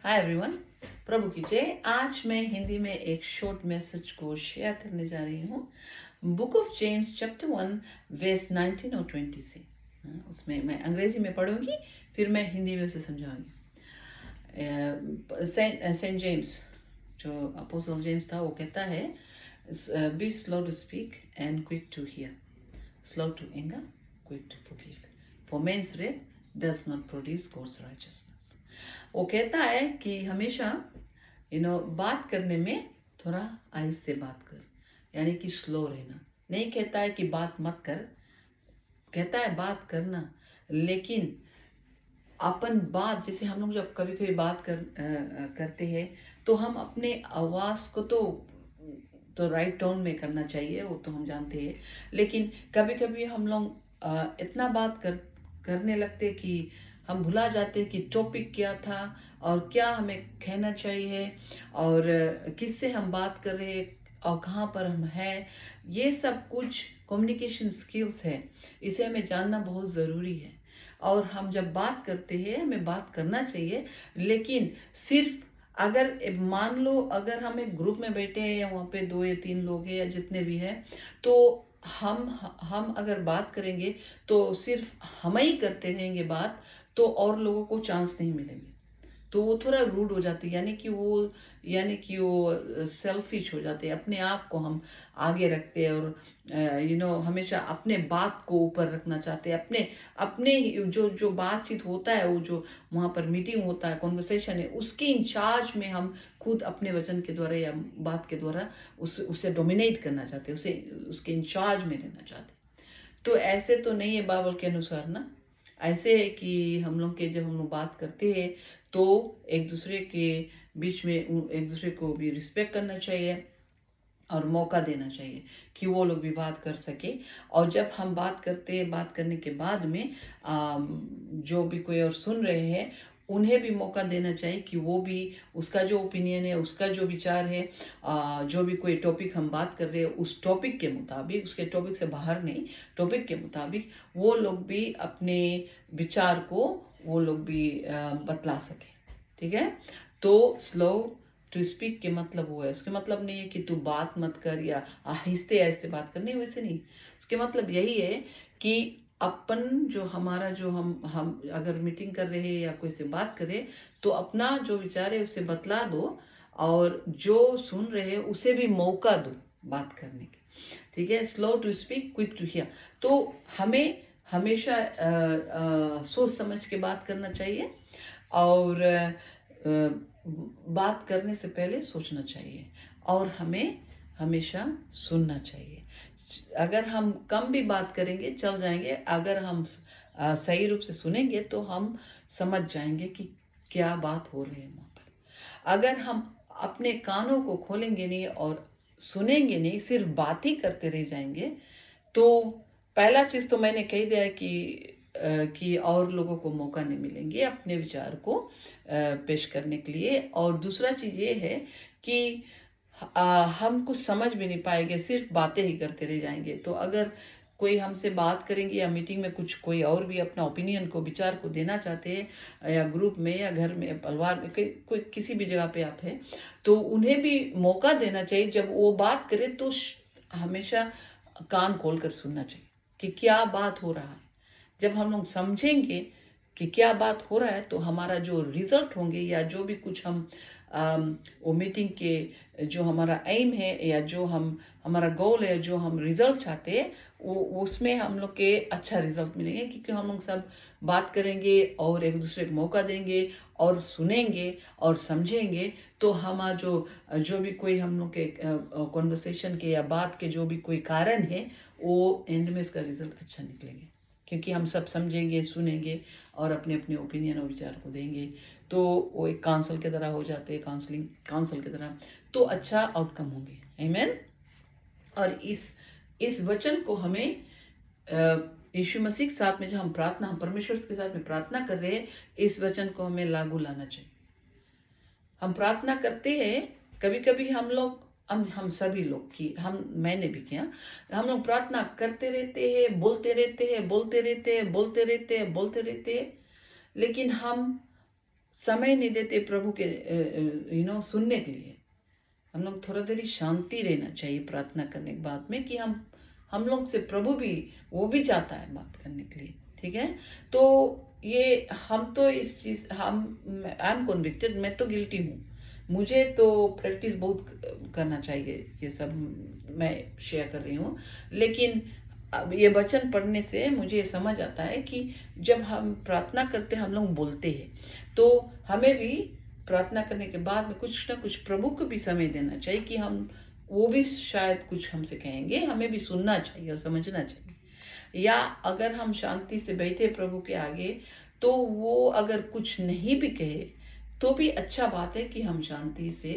Hi everyone, प्रभु की जय। आज मैं हिंदी में एक शॉर्ट मैसेज को शेयर करने जा रही हूँ book of James chapter 1 verse 19 और 20 से। उसमें मैं अंग्रेजी में पढ़ूंगी, फिर मैं हिंदी में उसे समझाऊंगी। सेंट जेम्स, जो अपोस्टल जेम्स था, वो कहता है be slow to speak and quick to hear, slow to anger, quick to forgive, for men's wrath does not produce God's righteousness। वो कहता है कि हमेशा बात करने में थोड़ा आहिस्ते बात कर, यानी कि स्लो रहना। नहीं कहता है कि बात मत कर, कहता है बात करना, लेकिन अपन बात, जैसे हम लोग जब कभी कभी बात करते हैं तो हम अपने आवाज़ को तो राइट टोन में करना चाहिए, वो तो हम जानते हैं। लेकिन कभी कभी हम लोग इतना बात करने लगते कि हम भुला जाते कि टॉपिक क्या था और क्या हमें कहना चाहिए और किससे हम बात कर रहे हैं और कहाँ पर हम हैं। ये सब कुछ कम्युनिकेशन स्किल्स है, इसे हमें जानना बहुत ज़रूरी है। और हम जब बात करते हैं, हमें बात करना चाहिए, लेकिन सिर्फ अगर मान लो अगर हम एक ग्रुप में बैठे हैं या वहाँ पे 2 या 3 लोग हैं या जितने भी हैं, तो हम अगर बात करेंगे तो सिर्फ हम ही करते रहेंगे बात, तो और लोगों को चांस नहीं मिलेंगे, तो वो थोड़ा रूड हो जाती है, यानी कि वो सेल्फिश हो जाते हैं। अपने आप को हम आगे रखते हैं और हमेशा अपने बात को ऊपर रखना चाहते हैं। अपने अपने जो बातचीत होता है, वो जो वहाँ पर मीटिंग होता है, कॉन्वर्सेशन है, उसके इंचार्ज में हम खुद अपने वचन के द्वारा या बात के द्वारा उसे डोमिनेट करना चाहते हैं, उसके इंचार्ज में रहना चाहते हैं। तो ऐसे तो नहीं है बाइबल के अनुसार ना। ऐसे है कि हम लोग के जब हम लोग बात करते हैं तो एक दूसरे के बीच में एक दूसरे को भी रिस्पेक्ट करना चाहिए और मौका देना चाहिए कि वो लोग भी बात कर सके। और जब हम बात करते हैं, बात करने के बाद में जो भी कोई और सुन रहे हैं, उन्हें भी मौका देना चाहिए कि वो भी उसका जो ओपिनियन है, उसका जो विचार है, जो भी कोई टॉपिक हम बात कर रहे हैं उस टॉपिक के मुताबिक, उसके टॉपिक से बाहर नहीं, टॉपिक के मुताबिक वो लोग भी अपने विचार को वो लोग भी बतला सके। ठीक है, तो स्लो टू स्पीक के मतलब वो है, उसके मतलब नहीं है कि तू बात मत कर या आहिस्ते आहिस्ते बात कर, नहीं, वैसे नहीं। उसके मतलब यही है कि अपन जो हमारा जो हम अगर मीटिंग कर रहे हैं या कोई से बात करे, तो अपना जो विचार है उसे बतला दो और जो सुन रहे हैं उसे भी मौका दो बात करने की। ठीक है, slow to speak, quick to hear. तो हमें हमेशा सोच समझ के बात करना चाहिए और बात करने से पहले सोचना चाहिए और हमें हमेशा सुनना चाहिए। अगर हम कम भी बात करेंगे चल जाएंगे, अगर हम सही रूप से सुनेंगे तो हम समझ जाएंगे कि क्या बात हो रही है वहाँ पर। अगर हम अपने कानों को खोलेंगे नहीं और सुनेंगे नहीं, सिर्फ बात ही करते रह जाएंगे, तो पहला चीज़ तो मैंने कह दिया है कि और लोगों को मौका नहीं मिलेंगे अपने विचार को पेश करने के लिए। और दूसरा चीज़ ये है कि हम कुछ समझ भी नहीं पाएंगे, सिर्फ बातें ही करते रह जाएंगे। तो अगर कोई हमसे बात करेंगे या मीटिंग में कुछ कोई और भी अपना ओपिनियन को, विचार को देना चाहते हैं, या ग्रुप में या घर में, परिवार में, कोई किसी भी जगह पे आप हैं, तो उन्हें भी मौका देना चाहिए। जब वो बात करे तो हमेशा कान खोल कर सुनना चाहिए कि क्या बात हो रहा है। जब हम लोग समझेंगे कि क्या बात हो रहा है, तो हमारा जो रिजल्ट होंगे या जो भी कुछ हम वो मीटिंग के जो हमारा एम है या जो हमारा गोल है, जो हम रिजल्ट चाहते हैं, वो उसमें हम लोग के अच्छा रिजल्ट मिलेंगे, क्योंकि हम लोग सब बात करेंगे और एक दूसरे को मौका देंगे और सुनेंगे और समझेंगे। तो हमारा जो भी कोई हम लोग के कॉन्वर्सेशन के या बात के जो भी कोई कारण है, वो एंड में इसका रिजल्ट अच्छा निकलेंगे, क्योंकि हम सब समझेंगे, सुनेंगे और अपने अपने ओपिनियन और विचार को देंगे। तो वो एक काउंसिल की तरह हो जाते हैं, काउंसिल की तरह, तो अच्छा आउटकम होंगे। आमीन। और इस वचन को हमें यीशु मसीह के साथ में जो हम परमेश्वर के साथ में प्रार्थना कर रहे हैं, इस वचन को हमें लागू लाना चाहिए। हम प्रार्थना करते हैं, कभी कभी हम सभी लोग की, मैंने भी किया, हम लोग प्रार्थना करते रहते हैं, बोलते रहते हैं, लेकिन हम समय नहीं देते प्रभु के सुनने के लिए। हम लोग थोड़ा देरी शांति रहना चाहिए प्रार्थना करने के बाद में, कि हम लोग से प्रभु भी, वो भी चाहता है बात करने के लिए। ठीक है, तो ये हम तो इस चीज आई एम कन्विक्टेड, मैं तो गिल्टी हूँ। मुझे तो प्रैक्टिस बहुत करना चाहिए, ये सब मैं शेयर कर रही हूँ। लेकिन अब ये वचन पढ़ने से मुझे ये समझ आता है कि जब हम प्रार्थना करते, हम लोग बोलते हैं, तो हमें भी प्रार्थना करने के बाद में कुछ ना कुछ प्रभु को भी समय देना चाहिए, कि हम, वो भी शायद कुछ हमसे कहेंगे, हमें भी सुनना चाहिए और समझना चाहिए। या अगर हम शांति से बैठे प्रभु के आगे, तो वो अगर कुछ नहीं भी कहे तो भी अच्छा बात है कि हम शांति से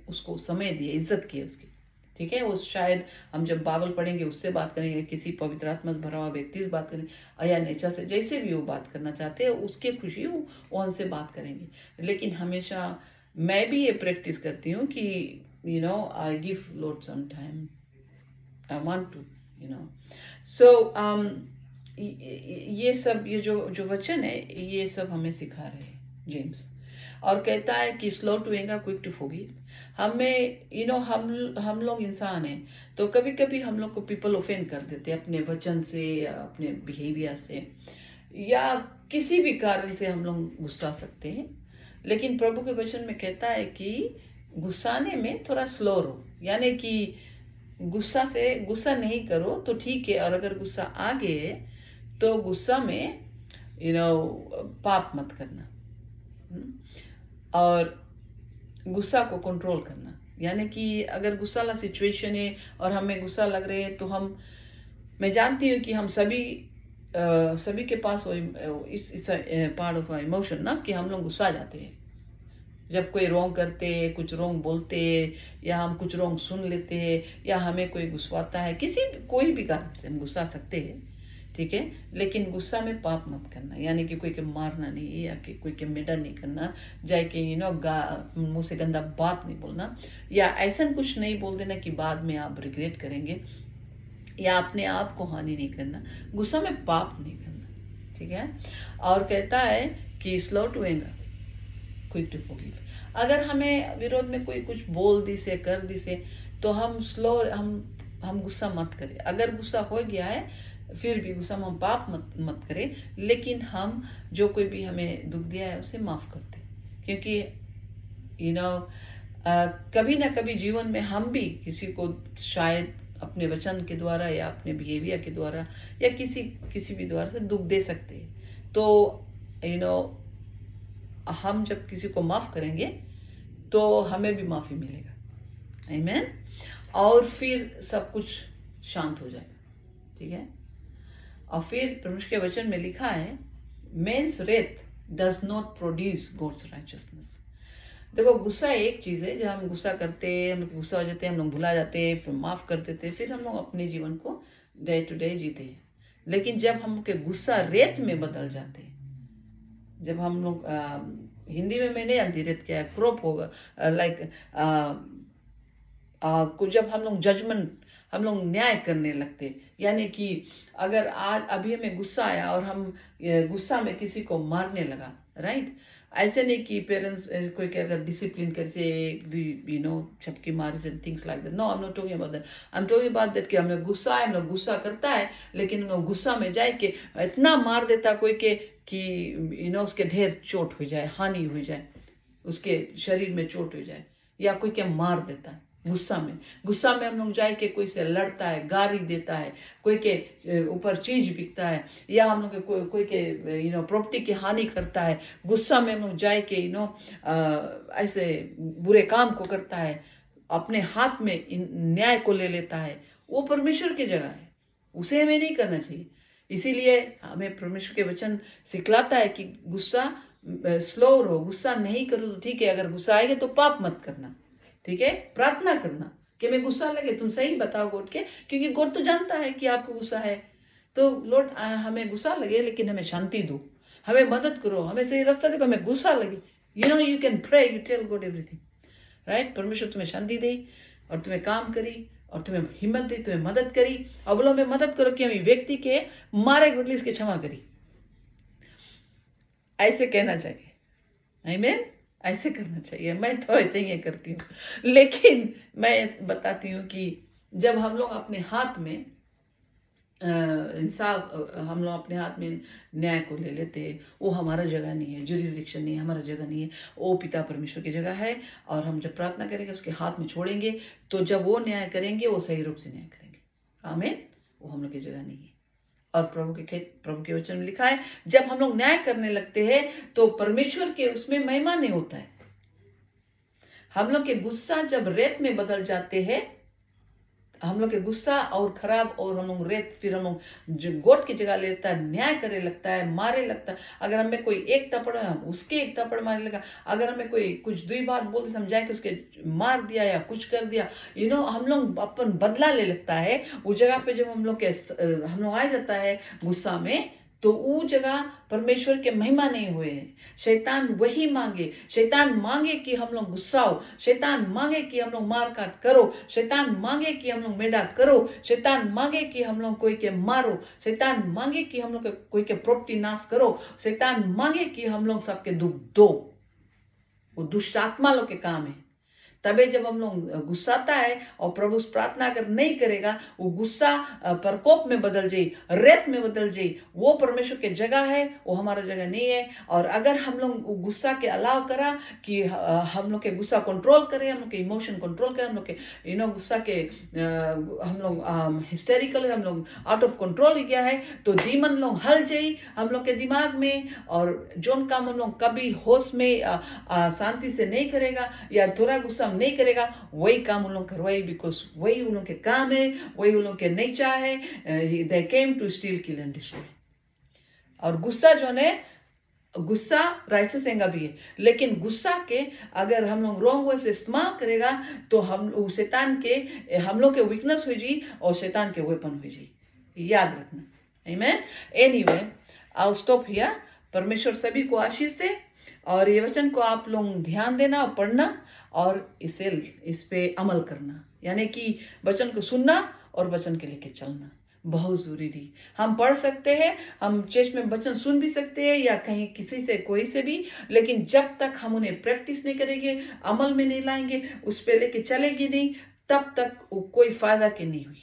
उसको समय दिए, इज्जत किए उसकी। ठीक है, उस शायद हम जब बाइबल पढ़ेंगे उससे बात करेंगे, किसी पवित्र आत्मा से भरा हुआ व्यक्ति से बात करेंगे, या नेचर से, जैसे भी वो बात करना चाहते हैं, उसके खुशी वो हमसे बात करेंगे। लेकिन हमेशा मैं भी ये प्रैक्टिस करती हूँ कि I give Lord some time, I want to so ये सब, ये जो वचन है, ये सब हमें सिखा रहे हैं जेम्स। और कहता है कि slow to anger, quick to forgive. हमें हम लोग इंसान हैं, तो कभी कभी हम लोग को पीपल ऑफेंड कर देते हैं अपने वचन से, या अपने बिहेवियर से, या किसी भी कारण से हम लोग गुस्सा सकते हैं। लेकिन प्रभु के वचन में कहता है कि गुस्साने में थोड़ा स्लो रहो, यानी कि गुस्सा नहीं करो तो ठीक है, और अगर गुस्सा आ गए तो गुस्सा में पाप मत करना। और गुस्सा को कंट्रोल करना, यानी कि अगर गुस्सा वाला सिचुएशन है और हमें गुस्सा लग रहे है, तो मैं जानती हूँ कि हम सभी के पास वो इट्स पार्ट ऑफ इमोशन ना, कि हम लोग गुस्सा जाते हैं जब कोई रॉन्ग करते, कुछ रॉन्ग बोलते, या हम कुछ रॉन्ग सुन लेते हैं, या हमें कोई गुस्साता है, कोई भी कारण से हम गुस्सा सकते हैं। ठीक है, लेकिन गुस्सा में पाप मत करना, यानी कि कोई के मारना नहीं, या कि कोई के मर्डर नहीं करना, जाए कि मुंह से गंदा बात नहीं बोलना, या ऐसा कुछ नहीं बोल देना कि बाद में आप रिग्रेट करेंगे, या अपने आप को हानि नहीं करना। गुस्सा में पाप नहीं करना। ठीक है, और कहता है कि slow to anger, quick to forgive. अगर हमें विरोध में कोई कुछ बोल दी से, कर दी से, तो हम गुस्सा मत करें। अगर गुस्सा हो गया है, फिर भी गुस्सा में हम पाप मत करें, लेकिन हम जो कोई भी हमें दुख दिया है उसे माफ कर दें। क्योंकि कभी ना कभी जीवन में हम भी किसी को शायद अपने वचन के द्वारा, या अपने बिहेवियर के द्वारा, या किसी भी द्वारा से दुख दे सकते हैं। तो हम जब किसी को माफ करेंगे तो हमें भी माफी मिलेगा। आमीन। और फिर सब कुछ शांत हो जाएगा। ठीक है, और फिर परमेश्वर के वचन में लिखा है, men's wrath does not produce God's righteousness. देखो, गुस्सा एक चीज है, जब हम गुस्सा करते हैं, हम लोग गुस्सा हो जाते हैं, हम लोग भुला जाते हैं, फिर माफ कर देते हैं, फिर हम लोग अपने जीवन को डे टू डे जीते हैं। लेकिन जब हम के गुस्सा रेत में बदल जाते हैं, जब हम लोग हिंदी में मैं नहीं जानती रेत क्या है, क्रॉप होगा, लाइक जब हम लोग न्याय करने लगते, यानी कि अगर आज अभी हमें गुस्सा आया और हम गुस्सा में किसी को मारने लगा, राइट, ऐसे नहीं कि पेरेंट्स कोई के अगर डिसिप्लिन कर से छपकी मारे से things like that. No, I am not talking about that. I am talking about that कि हमें गुस्सा है, हम लोग गुस्सा करता है, लेकिन हम लोग गुस्सा में जाए के इतना मार देता कोई के कि उसके ढेर चोट हो जाए, हानि हो जाए, उसके शरीर में चोट हो जाए, या कोई के मार देता है गुस्सा में हम लोग जाए के कोई से लड़ता है, गाली देता है, कोई के ऊपर चीज बिकता है, या हम लोग कोई के प्रॉपर्टी की हानि करता है। गुस्सा में हम लोग जाए के ऐसे बुरे काम को करता है, अपने हाथ में न्याय को ले लेता है। वो परमेश्वर की जगह है, उसे हमें नहीं करना चाहिए। इसीलिए हमें परमेश्वर के वचन सिखलाता है कि गुस्सा स्लो रहो, गुस्सा नहीं करो तो ठीक है, अगर गुस्सा आएगा तो पाप मत करना। ठीक है, प्रार्थना करना कि मैं गुस्सा लगे, तुम सही बताओ गॉड के, क्योंकि गॉड तो जानता है कि आपको गुस्सा है। तो लॉर्ड, हमें गुस्सा लगे लेकिन हमें शांति दो, हमें मदद करो, हमें सही रास्ता देखो, हमें गुस्सा लगे। You can pray, you tell God everything, right. परमेश्वर तुम्हें शांति दे, और तुम्हें काम करी, और तुम्हें हिम्मत दी, तुम्हें मदद करी। और बोलो, हमें मदद करो कि हम व्यक्ति के मारे बदले इसके क्षमा करी, ऐसे कहना चाहिए। आमीन। ऐसे करना चाहिए। मैं तो ऐसे ही करती हूँ। लेकिन मैं बताती हूँ कि जब हम लोग अपने हाथ में इंसाफ, हम लोग अपने हाथ में न्याय को ले लेते हैं, वो हमारा जगह नहीं है, जुरिस्डिक्शन नहीं है, हमारा जगह नहीं है, वो पिता परमेश्वर की जगह है। और हम जब प्रार्थना करेंगे उसके हाथ में छोड़ेंगे, तो जब वो न्याय करेंगे वो सही रूप से न्याय करेंगे। आमीन। वो हम लोग की जगह नहीं है। और प्रभु के वचन में लिखा है, जब हम लोग न्याय करने लगते हैं तो परमेश्वर के उसमें महिमा नहीं होता है। हम लोग के गुस्सा जब रेत में बदल जाते हैं, हम लोग के गुस्सा और खराब, और हम लोग रेत, फिर हम लोग जो गोट की जगह लेता है, न्याय करे लगता है, मारे लगता है। अगर हमें कोई एक थप्पड़, हम उसके एक थप्पड़ मारे लगा। अगर हमें कोई कुछ दुई बात बोलते समझाए कि उसके मार दिया या कुछ कर दिया, हम लोग अपन बदला ले लगता है। उस जगह पे जब हम लोग आ जाता है गुस्सा में, तो वो जगह परमेश्वर के महिमा नहीं हुए हैं। शैतान वही मांगे, शैतान मांगे कि हम लोग गुस्साओ, शैतान मांगे कि हम लोग मार काट करो, शैतान मांगे कि हम लोग मेडा करो, शैतान मांगे कि हम लोग कोई के मारो, शैतान मांगे कि हम लोग कोई के प्रॉपर्टी नाश करो, शैतान मांगे कि हम लोग सबके दुख दो। वो दुष्ट आत्मा लोग के काम है। तबे जब हम लोग गुस्साता है और प्रभु प्रार्थना अगर नहीं करेगा, वो गुस्सा प्रकोप में बदल जाए, रेत में बदल जाए। वो परमेश्वर की जगह है, वो हमारा जगह नहीं है। और अगर हम लोग गुस्सा के अलाव करा कि हम लोग के गुस्सा कंट्रोल करें, हम लोग के इमोशन कंट्रोल करें, हम लोग के गुस्सा के हम लोग हिस्टेरिकल, हम लोग आउट ऑफ कंट्रोल हो गया है, तो डीमन लोग हल जाए हम लोग के दिमाग में। और जोन काम हम लोग कभी होश में शांति से नहीं करेगा या थोड़ा गुस्सा नहीं करेगा, वही काम उन लोग करवाई, बिकॉज वही उन लोग के काम है, वही उन लोग के नेचर है। They came to steal, kill and destroy. और गुस्सा जो है, गुस्सा राइचस एंगर भी है, लेकिन गुस्सा के अगर हम लोग रॉन्ग वे से इस्तेमाल करेगा, तो हम शैतान के, हम लोग के वीकनेस हो जी और शैतान के वेपन हो जी। याद रखना। आमीन। Anyway, I will stop here. परमेश्वर सभी को आशीष दे, और ये वचन को आप लोग ध्यान देना और पढ़ना, और इस पे अमल करना, यानी कि वचन को सुनना और वचन के लेके चलना बहुत जरूरी। हम पढ़ सकते हैं, हम चर्च में वचन सुन भी सकते हैं या कहीं किसी से, कोई से भी, लेकिन जब तक हम उन्हें प्रैक्टिस नहीं करेंगे, अमल में नहीं लाएंगे, उस पे लेके चलेंगे नहीं, तब तक कोई फायदा की नहीं हुई।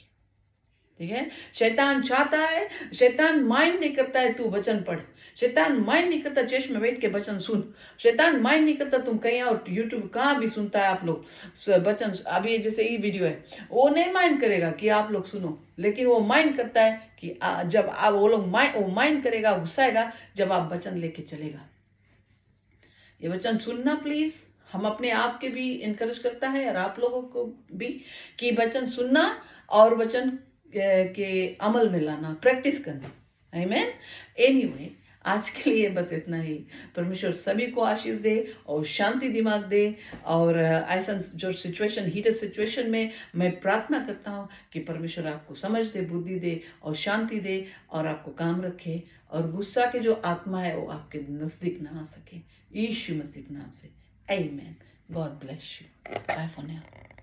ठीक है। शैतान चाहता है, शैतान माइंड नहीं करता है तू वचन पढ़, शैतान माइंड नहीं करता चर्च में बैठ के वचन सुन, शैतान माइंड नहीं करता तुम कहीं और यूट्यूब कहाँ भी सुनता है आप लोग वचन। अभी जैसे ये वीडियो है, वो नहीं माइंड करेगा कि आप लोग सुनो, लेकिन वो माइंड करता है कि जब आप वो माइंड करेगा, गुस्साएगा जब आप वचन लेके चलेगा। ये वचन सुनना प्लीज। हम अपने आप के भी इनकरेज करता है और आप लोगों को भी, कि वचन सुनना और वचन के अमल में लाना, प्रैक्टिस करना। आमीन। एनीवे, आज के लिए बस इतना ही। परमेश्वर सभी को आशीष दे और शांति दिमाग दे। और ऐसा जो सिचुएशन, हीटेड सिचुएशन में मैं प्रार्थना करता हूँ कि परमेश्वर आपको समझ दे, बुद्धि दे और शांति दे, और आपको काम रखे, और गुस्सा के जो आत्मा है वो आपके नजदीक ना आ सके, यीशु मसीह के नाम से। Amen. God bless you. Bye for now.